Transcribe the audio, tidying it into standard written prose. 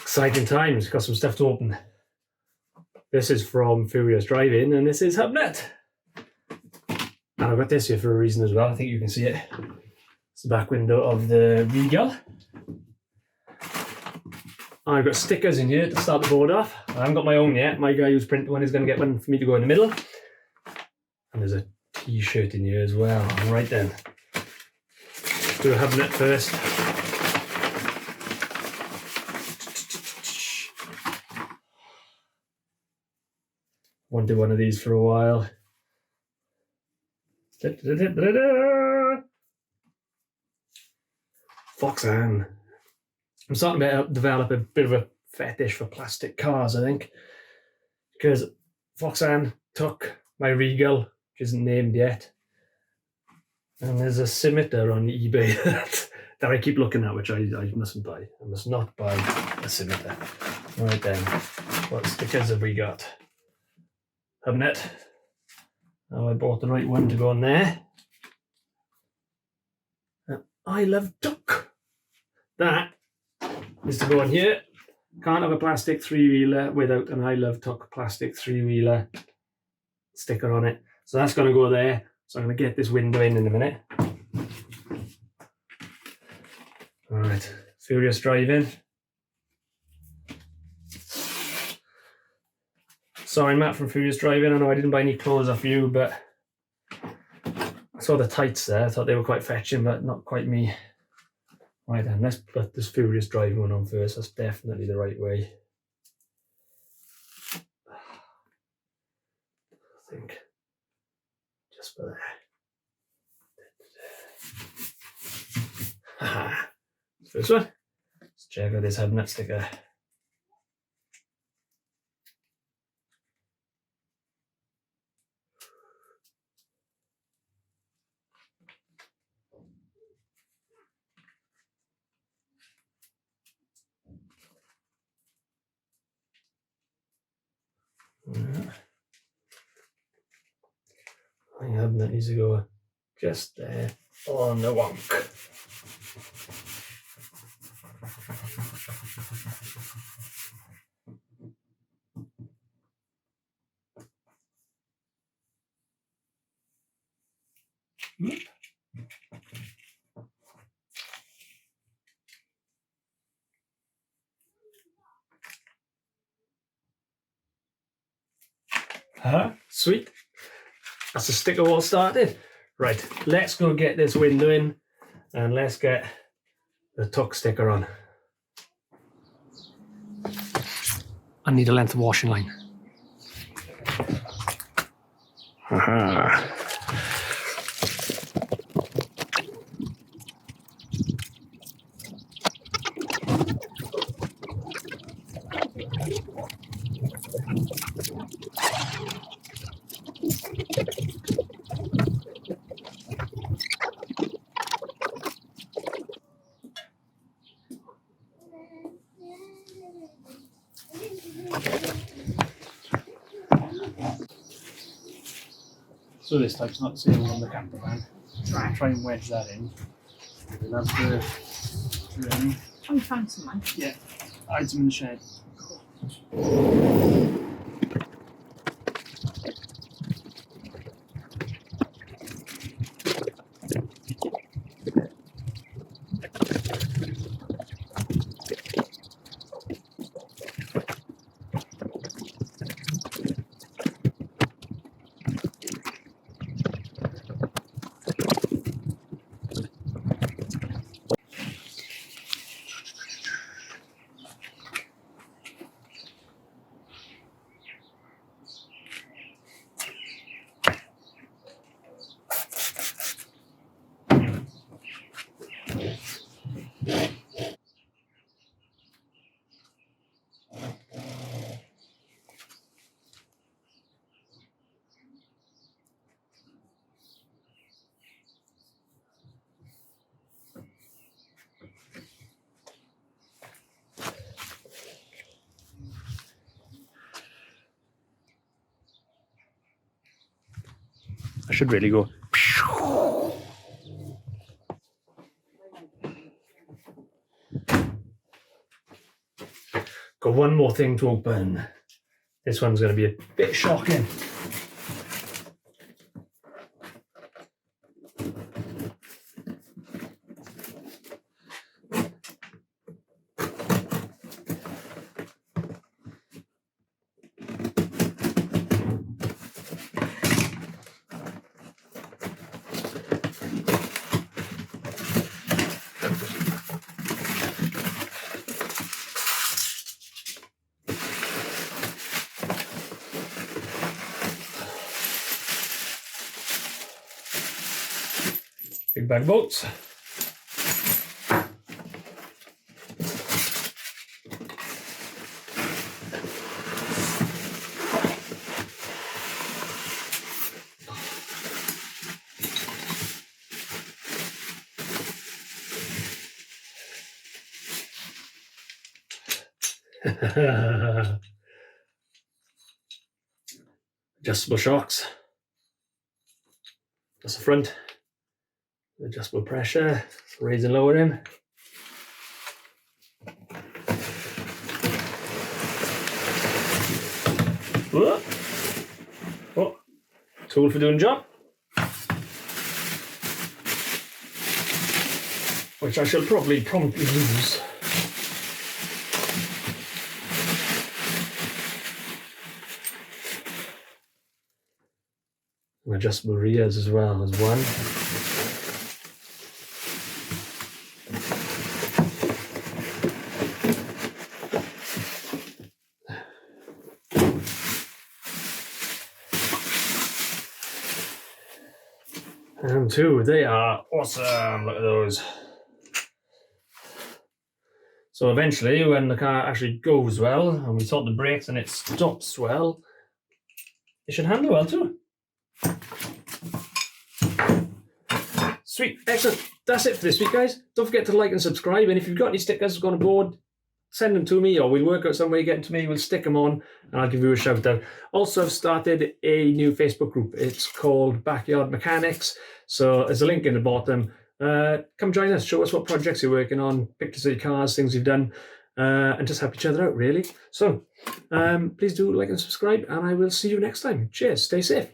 Exciting times, got some stuff to open. This is from Furious Driving and this is HubNut. And I've got this here for a reason as well. I think you can see it. It's the back window of the Regal. I've got stickers in here to start the board off. I haven't got my own yet. My guy who's printed one is going to get one for me to go in the middle. And there's a t-shirt in here as well. Right then. Let's do a HubNut first. Wanted one of these for a while. Foxanne. I'm starting to develop a bit of a fetish for plastic cars, I think. Because Foxanne took my Regal, which isn't named yet. And there's a scimitar on eBay that I keep looking at, which I mustn't buy. I must not buy a scimitar. Right then, what stickers have we got? HubNut. Oh, I bought the right one to go on there. I love duck. That is to go on here. Can't have a plastic three-wheeler without an I love Tuck plastic three-wheeler sticker on it. So that's going to go there. So I'm going to get this window in a minute. All right, Furious Driving. Sorry, Matt from Furious Driving. I know I didn't buy any clothes off you, but I saw the tights there. I thought they were quite fetching, but not quite me. Right then, let's put this Furious Driving one on first. That's definitely the right way. I think just for there. First one. Let's check out this HubNut sticker. I think HubNut needs to go just there on the wonk. Sweet. That's the sticker all started. Right, let's go get this window in and let's get the tuck sticker on. I need a length of washing line. So this type's not the same one on the camper van. Try and wedge that in. That's the Oh, you found someone? yeah, I had some in the shed. I should really go. got one more thing to open. This one's going to be a bit shocking. Big bag of bolts. Adjustable shocks. That's the front. Adjustable pressure, raise and lower him. Whoa. Oh, tool for doing job. Which I shall probably promptly use. And adjustable rears as well as one. And two, they are awesome. Look at those. So eventually, when the car actually goes well, and we sort the brakes and it stops well, it should handle well too. Sweet, excellent. That's it for this week, guys. Don't forget to like and subscribe. And if you've got any stickers gone aboard, send them to me, or we'll work out some way to get them to me. We'll stick them on, and I'll give you a shout out. Also, I've started a new Facebook group. It's called Backyard Mechanics. So there's a link in the bottom. Come join us. Show us what projects you're working on, pictures of your cars, things you've done, and just help each other out, really. So please do like and subscribe, and I will see you next time. Cheers. Stay safe.